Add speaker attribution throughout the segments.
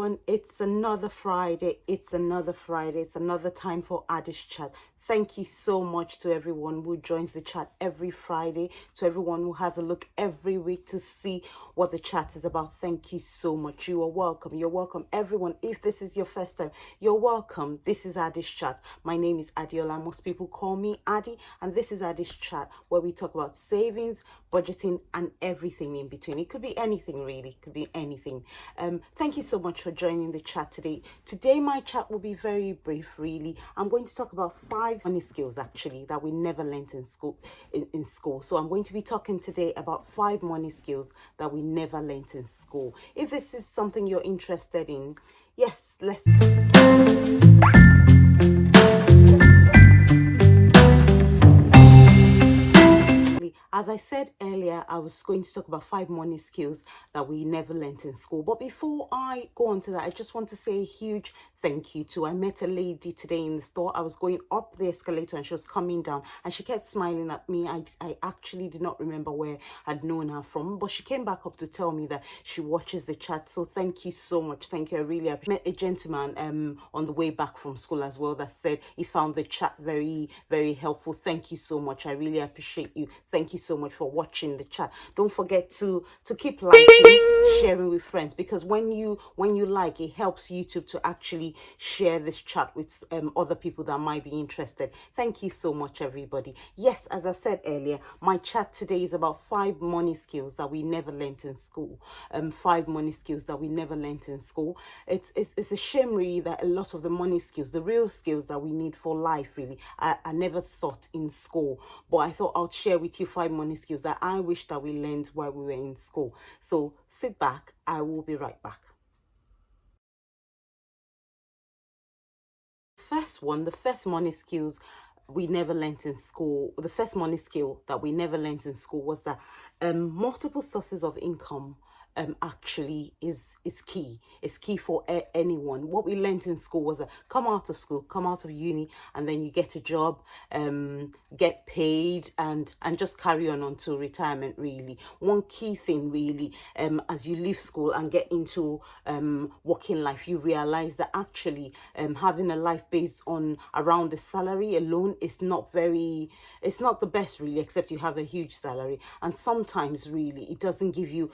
Speaker 1: everyone, it's another Friday. It's another time for Addie's chat. Thank you so much to everyone who joins the chat every Friday, to everyone who has a look every week to see what the chat is about. Thank you so much. You are welcome. You're welcome, everyone. If this is your first time, you're welcome. This is Addie's chat. My name is Addiola. Most people call me Addie, and this is Addie's chat, where we talk about savings, budgeting, and everything in between. It could be anything, really. It could be anything. Thank you so much for joining the chat today. Today, my chat will be very brief, really. I'm going to talk about 5 money skills, actually, that we never learnt in school. So I'm going to be talking today about 5 money skills that we never learnt in school. If this is something you're interested in, yes, let's... As I said earlier, I was going to talk about 5 money skills that we never learnt in school. But before I go on to that, I just want to say a huge thank you to... I met a lady today in the store. I was going up the escalator and she was coming down and she kept smiling at me. I actually did not remember where I'd known her from, but she came back up to tell me that she watches the chat. So thank you so much. Thank you. I really appreciate it. Met a gentleman on the way back from school as well that said he found the chat very, very helpful. Thank you so much. I really appreciate you. Thank you so much for watching the chat. Don't forget to keep liking, sharing with friends, because when you like, it helps YouTube to actually share this chat with other people that might be interested. Thank you so much, everybody. Yes, as I said earlier, my chat today is about 5 money skills that we never learnt in school. 5 money skills that we never learnt in school. It's a shame, really, that a lot of the money skills, the real skills that we need for life, really, I never thought in school. But I thought I'll share with you 5 money skills that I wish that we learned while we were in school. So sit back, I will be right back. The first money skills we never learnt in school. The first money skill that we never learnt in school was that multiple sources of income actually is key. It's key for anyone. What we learnt in school was that come out of school, come out of uni, and then you get a job, get paid, and just carry on until retirement, really. One key thing, really, as you leave school and get into working life, you realize that actually having a life based on around the salary alone is not the best, really, except you have a huge salary. And sometimes, really, it doesn't give you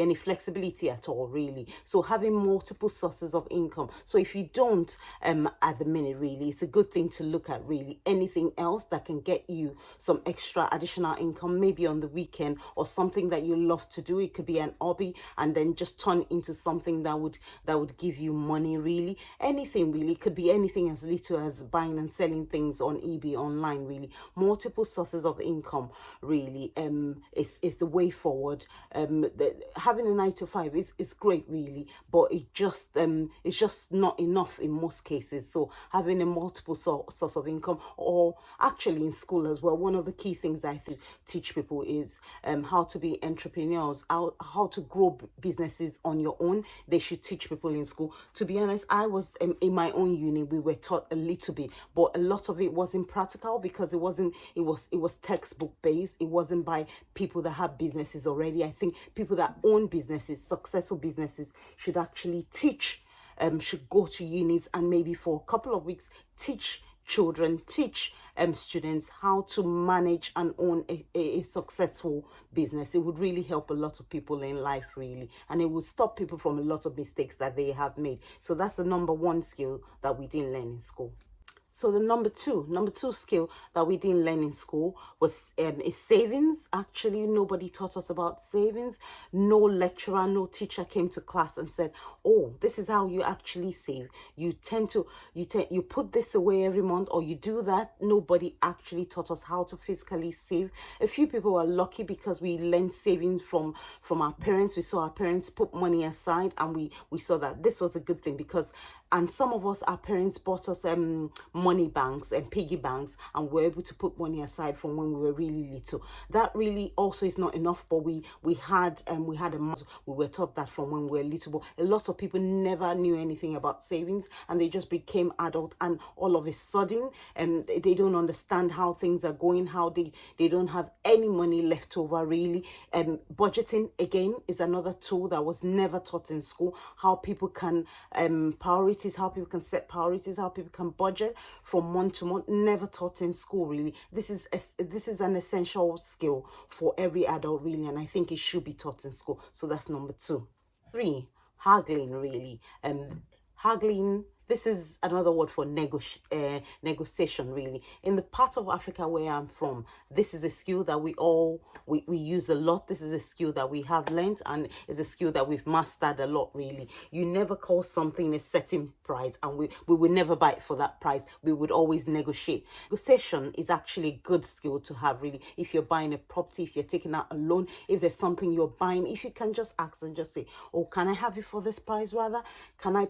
Speaker 1: any flexibility at all, really. So having multiple sources of income. So if you don't at the minute, really, it's a good thing to look at, really. Anything else that can get you some extra additional income, maybe on the weekend, or something that you love to do. It could be an hobby, and then just turn into something that would give you money, really. Anything, really. It could be anything as little as buying and selling things on eBay, online, really. Multiple sources of income, really, is the way forward. Having a 9 to 5 is great, really, but it's just not enough in most cases. So having a multiple source of income, or actually in school as well, one of the key things I teach people is how to be entrepreneurs, how to grow businesses on your own. They should teach people in school. To be honest, I was in my own uni, we were taught a little bit, but a lot of it wasn't practical, because it was textbook based. It wasn't by people that have businesses already. I think people that own businesses, successful businesses, should actually teach, should go to unis and maybe for a couple of weeks teach children, teach students how to manage and own a successful business. It would really help a lot of people in life, really, and it would stop people from a lot of mistakes that they have made. So that's the number 1 skill that we didn't learn in school. So the number two skill that we didn't learn in school was is savings. Actually, nobody taught us about savings. No lecturer, no teacher came to class and said, "Oh, this is how you actually save. You put this away every month, or you do that." Nobody actually taught us how to physically save. A few people were lucky because we learned saving from our parents. We saw our parents put money aside, and we saw that this was a good thing, because, and some of us, our parents bought us money banks and piggy banks, and we're able to put money aside from when we were really little. That really also is not enough, but we had we were taught that from when we were little. But a lot of people never knew anything about savings, and they just became adult, and all of a sudden they don't understand how things are going, how they don't have any money left over really. Budgeting again is another tool that was never taught in school. How people can priorities, how people can set priorities, how people can budget from month to month, never taught in school really. This is an essential skill for every adult really, and I think it should be taught in school. So that's number 2. 3, haggling really. Haggling, this is another word for negotiation really. In the part of Africa where I'm from, this is a skill that we use a lot. This is a skill that we have learned, and is a skill that we've mastered a lot really. You never call something a certain price, and we would never buy it for that price. We would always negotiate. Negotiation is actually a good skill to have really. If you're buying a property, if you're taking out a loan, if there's something you're buying, if you can just ask and just say, oh, can I have it for this price rather? Can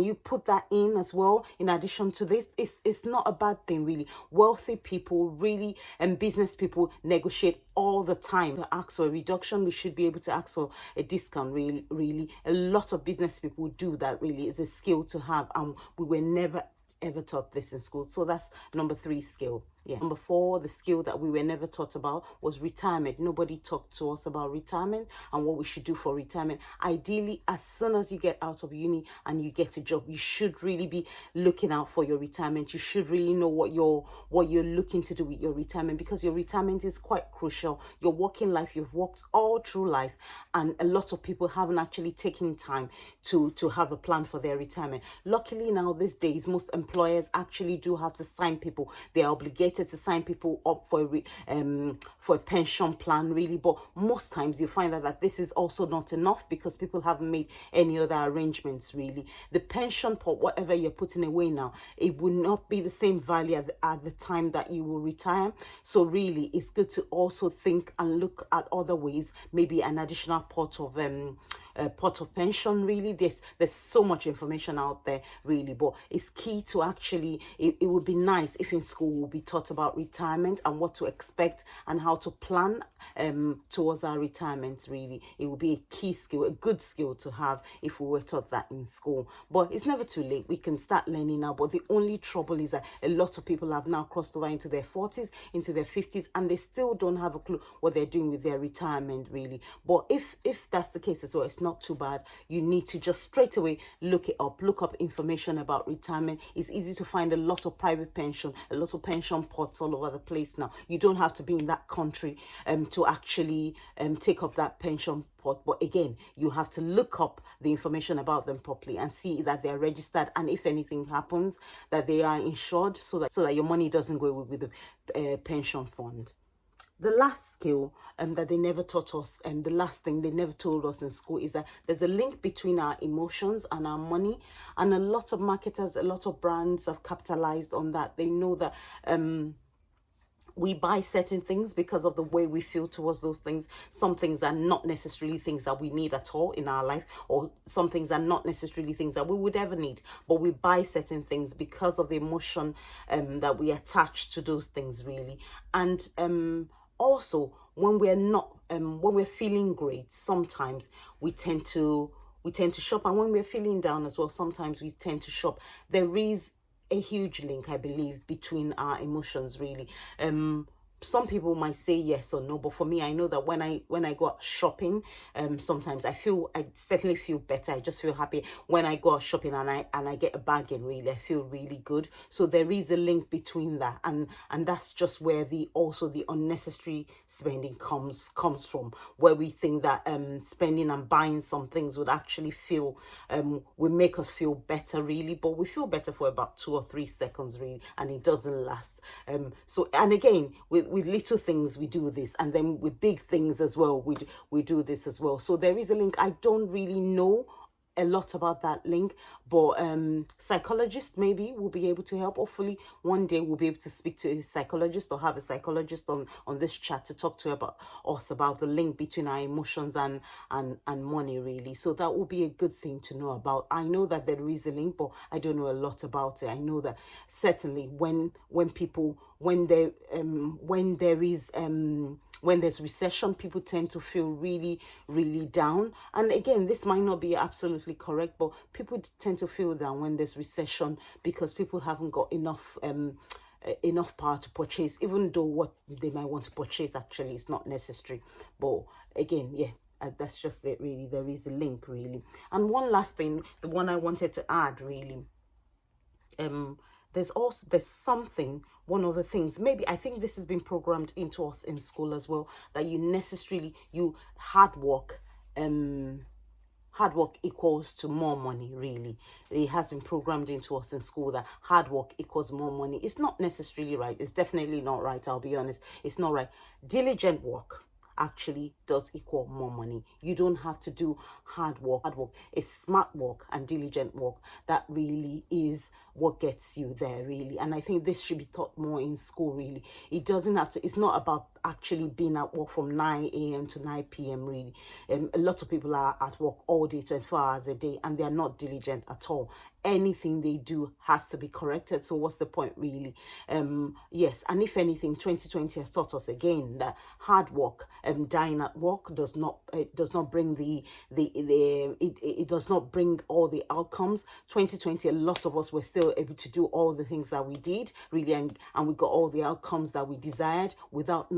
Speaker 1: you put that in as well in addition to this? It's not a bad thing really. Wealthy people really, and business people negotiate all the time. To ask for a reduction, we should be able to ask for a discount really. A lot of business people do that really. It's a skill to have, and we were never ever taught this in school. So that's number 3 skill. Yeah. Number 4, the skill that we were never taught about was retirement. Nobody talked to us about retirement and what we should do for retirement. Ideally, as soon as you get out of uni and you get a job, you should really be looking out for your retirement. You should really know what you're looking to do with your retirement, because your retirement is quite crucial. Your working life, you've worked all through life, and a lot of people haven't actually taken time to have a plan for their retirement. Luckily now these days, most employers actually do have to sign people. They are obligated to sign people up for a pension plan really, but most times you find that this is also not enough, because people haven't made any other arrangements really. The pension pot, whatever you're putting away now, it will not be the same value at the time that you will retire. So really it's good to also think and look at other ways, maybe an additional pot of pension really. There's so much information out there really, but it's key to actually, it would be nice if in school we'll be taught about retirement and what to expect and how to plan towards our retirement really. It would be a key skill, a good skill to have if we were taught that in school. But it's never too late. We can start learning now, but the only trouble is that a lot of people have now crossed over into their 40s, into their 50s, and they still don't have a clue what they're doing with their retirement really. But if that's the case as well, it's not too bad. You need to just straight away look up information about retirement. It's easy to find a lot of private pension, a lot of pension pots all over the place now. You don't have to be in that country to actually take up that pension pot, but again, you have to look up the information about them properly and see that they're registered, and if anything happens, that they are insured, so that your money doesn't go with the pension fund. The last skill that they never taught us, and the last thing they never told us in school, is that there's a link between our emotions and our money. And a lot of marketers, a lot of brands have capitalized on that. They know that we buy certain things because of the way we feel towards those things. Some things are not necessarily things that we need at all in our life, or some things are not necessarily things that we would ever need, but we buy certain things because of the emotion that we attach to those things really. And also, when we're feeling great, sometimes we tend to shop, and when we're feeling down as well, sometimes we tend to shop. There is a huge link, I believe, between our emotions really. Some people might say yes or no, but for me, I know that when I go out shopping, sometimes I certainly feel better. I just feel happy when I go out shopping and I get a bargain. Really, I feel really good. So there is a link between that, and that's just where the unnecessary spending comes from, where we think that spending and buying some things would actually will make us feel better really, but we feel better for about 2 or 3 seconds really, and it doesn't last. So, and again, with little things we do this, and then with big things as well we do this as well. So there is a link. I don't really know a lot about that link, but psychologists maybe will be able to help. Hopefully one day we'll be able to speak to a psychologist or have a psychologist on this chat to talk to us about the link between our emotions and money, really. So that will be a good thing to know about. I know that there is a link, but I don't know a lot about it. I know that certainly when there's recession, people tend to feel really, really down. And again, this might not be absolutely correct, but people tend to feel down when there's recession because people haven't got enough power to purchase, even though what they might want to purchase actually is not necessary. But again, yeah, that's just it, really. There is a link, really. And one last thing, the one I wanted to add, really, there's something, one of the things, maybe I think this has been programmed into us in school as well, that hard work equals to more money, really. It has been programmed into us in school that hard work equals more money. It's not necessarily right. It's definitely not right. I'll be honest. It's not right. Diligent work actually does equal more money. You don't have to do hard work. Hard work is smart work and diligent work. That really is what gets you there, really. And I think this should be taught more in school, really. It doesn't have to, it's not about actually being at work from 9 a.m. to 9 p.m. really. A lot of people are at work all day, 24 hours a day, and they're not diligent at all. Anything they do has to be corrected. So what's the point, really? Yes, and if anything, 2020 has taught us again that hard work, dying at work does not bring it does not bring all the outcomes. 2020, a lot of us were still able to do all the things that we did, really, and we got all the outcomes that we desired without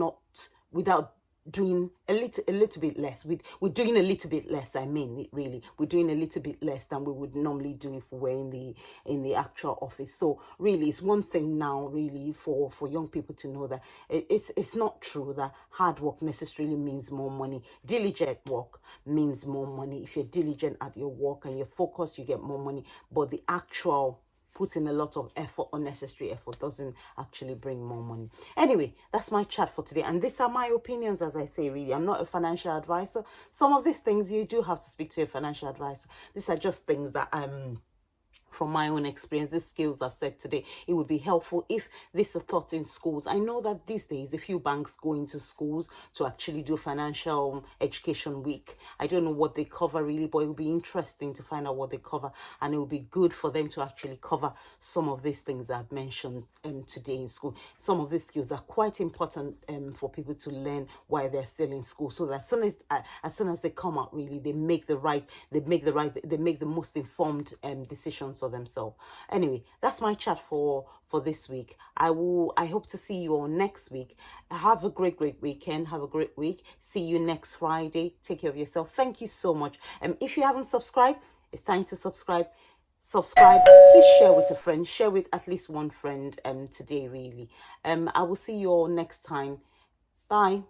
Speaker 1: doing a little bit less. We're doing a little bit less. I mean, really, we're doing a little bit less than we would normally do if we were in the actual office. So really, it's one thing now, really, for young people to know that it's not true that hard work necessarily means more money. Diligent work means more money. If you're diligent at your work and you're focused, you get more money. But the actual putting a lot of effort, unnecessary effort, doesn't actually bring more money. Anyway, that's my chat for today. And these are my opinions, as I say, really. I'm not a financial advisor. Some of these things you do have to speak to a financial advisor. These are just things that from my own experience, these skills I've said today, it would be helpful if this is taught in schools. I know that these days a few banks go into schools to actually do financial education week. I don't know what they cover, really, but it would be interesting to find out what they cover, and it would be good for them to actually cover some of these things I've mentioned today in school. Some of these skills are quite important for people to learn while they're still in school, so that as soon as they come out, really, they make the most informed decisions for themselves. Anyway, that's my chat for this week. I hope to see you all next week. Have a great weekend. Have a great week. See you next Friday. Take care of yourself. Thank you so much. If you haven't subscribed, it's time to subscribe. Please share with a friend. Share with at least one friend today, really. I will see you all next time. Bye.